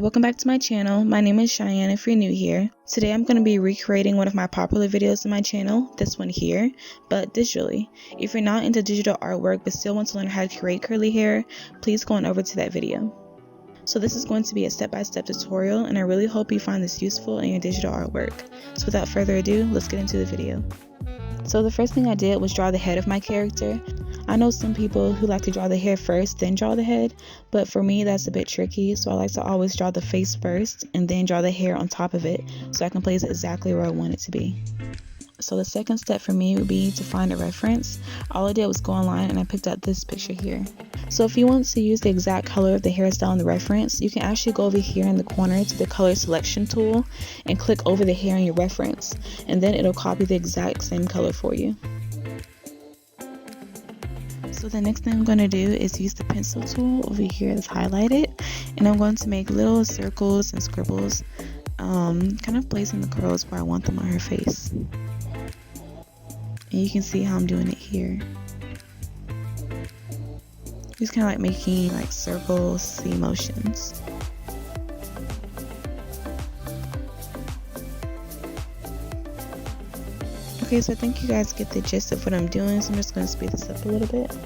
welcome back to my channel. My name is Cheyenne if you're new here. Today I'm going to be recreating one of my popular videos on my channel, this one here, but digitally. If you're not into digital artwork but still want to learn how to create curly hair, please go on over to that video. So this is going to be a step-by-step tutorial, and I really hope you find this useful in your digital artwork. So without further ado, let's get into the video. So the first thing I did was draw the head of my character. I know some people who like to draw the hair first, then draw the head, but for me that's a bit tricky, so I like to always draw the face first and then draw the hair on top of it so I can place it exactly where I want it to be. So the second step for me would be to find a reference. All I did was go online and I picked out this picture here. So if you want to use the exact color of the hairstyle in the reference, you can actually go over here in the corner to the color selection tool and click over the hair in your reference, and then it'll copy the exact same color for you. So the next thing I'm going to do is use the pencil tool over here that's highlighted, and I'm going to make little circles and scribbles, kind of placing the curls where I want them on her face. And you can see how I'm doing it here. Just kind of like making like circles, C motions. Okay, so I think you guys get the gist of what I'm doing, so I'm just going to speed this up a little bit.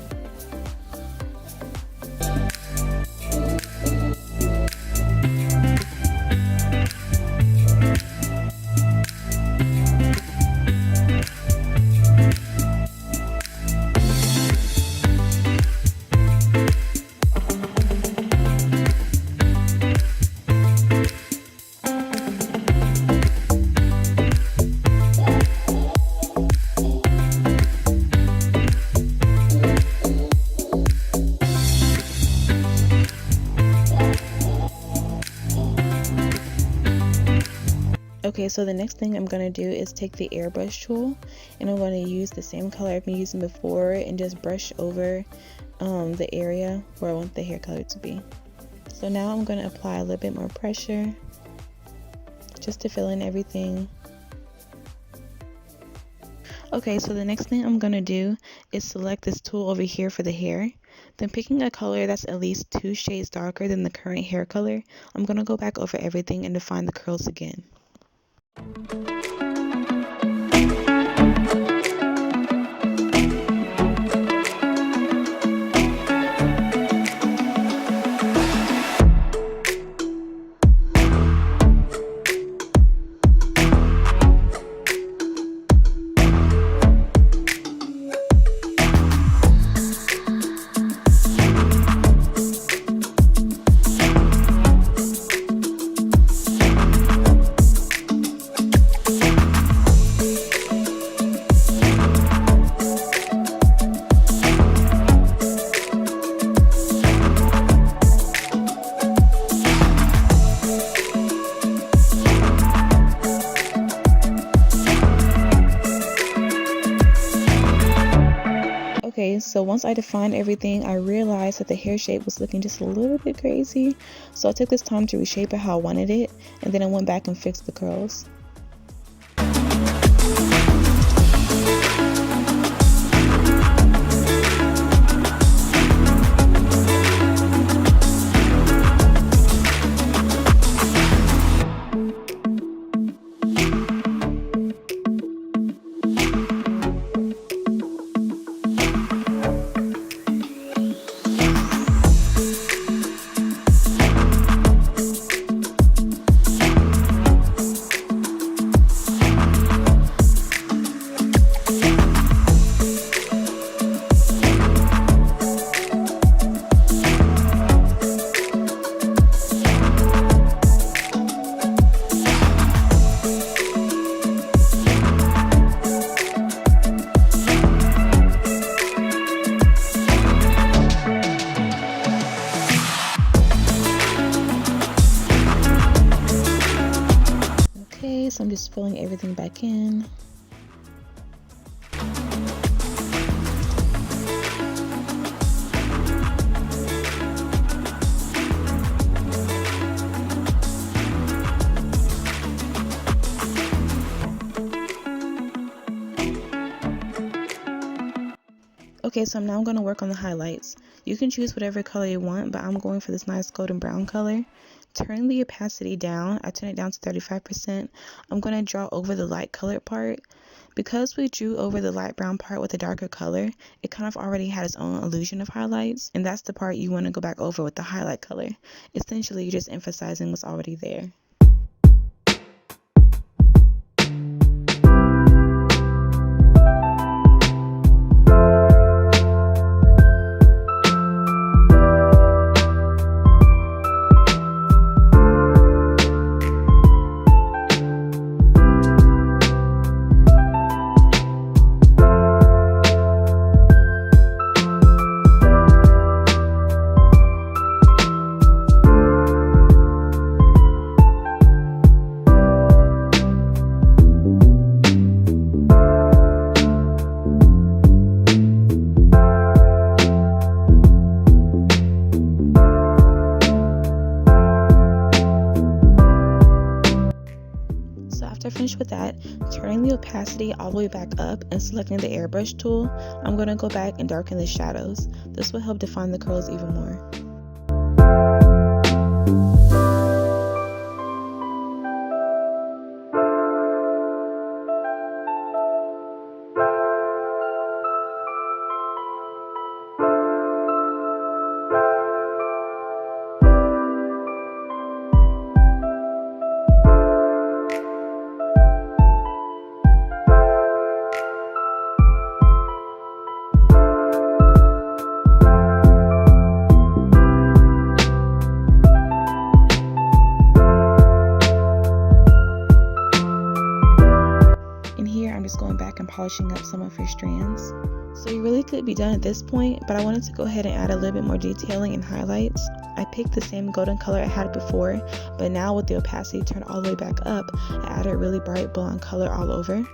Okay, so the next thing I'm going to do is take the airbrush tool, and I'm going to use the same color I've been using before and just brush over the area where I want the hair color to be. So now I'm going to apply a little bit more pressure just to fill in everything. Okay, so the next thing I'm going to do is select this tool over here for the hair. Then picking a color that's at least 2 shades darker than the current hair color, I'm going to go back over everything and define the curls again. Okay, so once I defined everything, I realized that the hair shape was looking just a little bit crazy. So I took this time to reshape it how I wanted it, and then I went back and fixed the curls. So I'm just filling everything back in. Okay, so now I'm going to work on the highlights. You can choose whatever color you want, but I'm going for this nice golden brown color. Turning the opacity down, I turn it down to 35%. I'm going to draw over the light colored part. Because we drew over the light brown part with a darker color, it kind of already had its own illusion of highlights, and that's the part you want to go back over with the highlight color. Essentially, you're just emphasizing what's already there. So after I finish with that, turning the opacity all the way back up and selecting the airbrush tool, I'm going to go back and darken the shadows. This will help define the curls even more. I'm just going back and polishing up some of her strands. So you really could be done at this point, but I wanted to go ahead and add a little bit more detailing and highlights. I picked the same golden color I had before, but now with the opacity turned all the way back up, I added a really bright blonde color all over.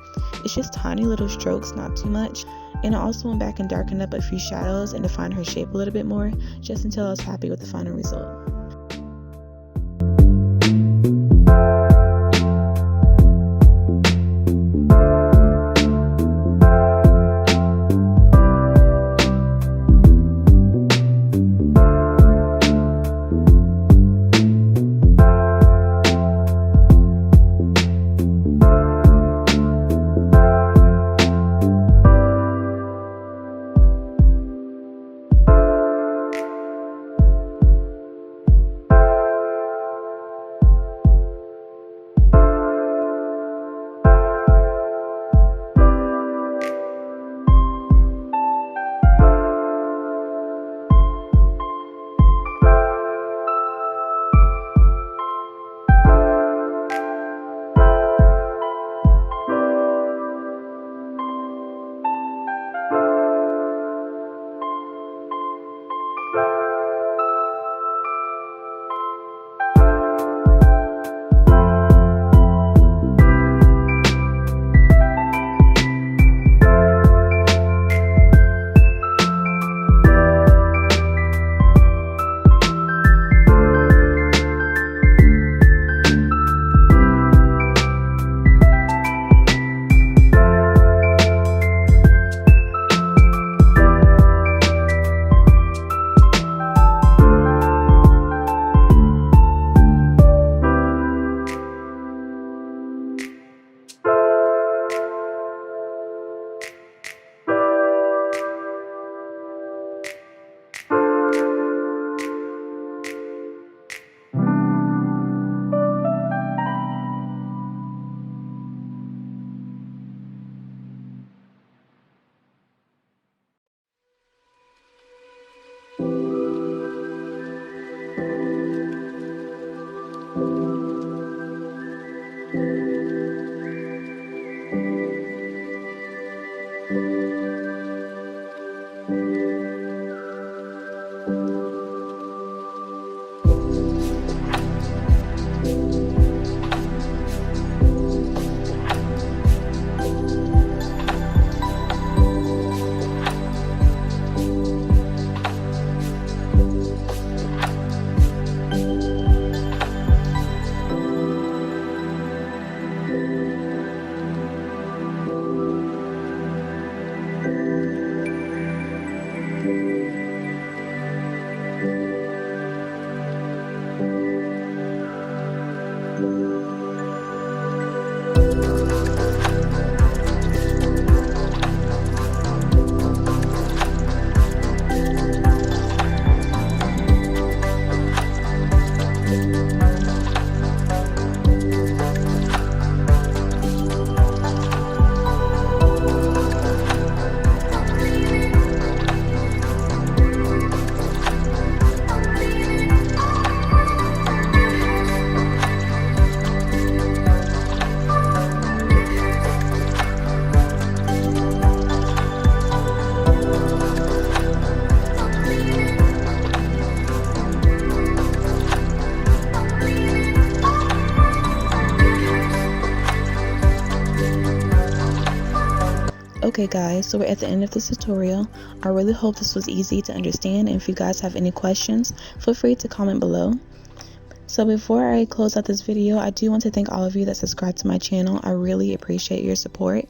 It's just tiny little strokes, not too much. And I also went back and darkened up a few shadows and defined her shape a little bit more, just until I was happy with the final result. Okay guys, so we're at the end of this tutorial. I really hope this was easy to understand, and if you guys have any questions, feel free to comment below. So before I close out this video, I do want to thank all of you that subscribed to my channel. I really appreciate your support.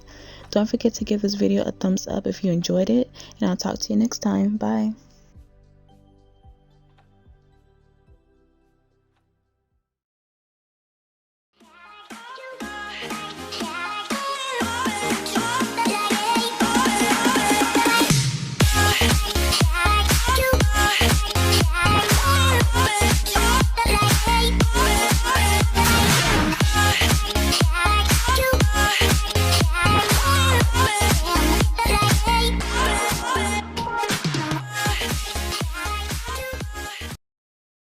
Don't forget to give this video a thumbs up if you enjoyed it, and I'll talk to you next time. Bye.